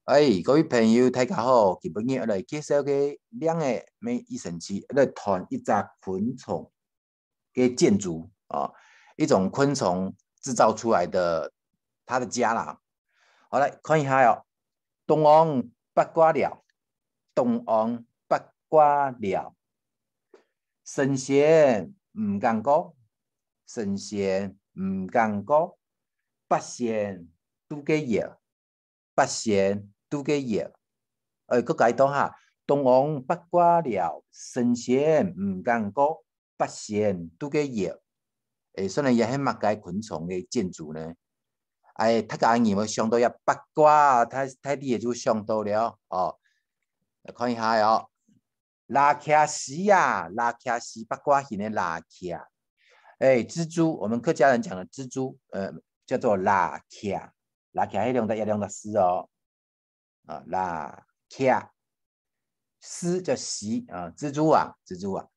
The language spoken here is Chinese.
各位朋友，大家好！今日我来介绍个两个咩益生菌，来谈一只昆虫嘅建筑一种昆虫制造出来的它的家啦。好，来看一下哦。东昂八卦鸟，东昂八卦鸟，神仙唔敢讲，神仙唔敢讲，八仙都给热，八仙都给热。佮解答下，东昂八卦鸟，神仙唔敢讲，八仙都给热。虽然也很乜嘅昆虫嘅建筑呢，他个人有想到一八卦，他啲也就想到了哦。来看一下哦，拉卡西呀，拉卡西八卦型的拉卡。蜘蛛，我们客家人讲的蜘蛛，叫做拉卡，拉卡一两的丝哦，拉卡，丝叫席啊，蜘蛛啊，蜘蛛啊。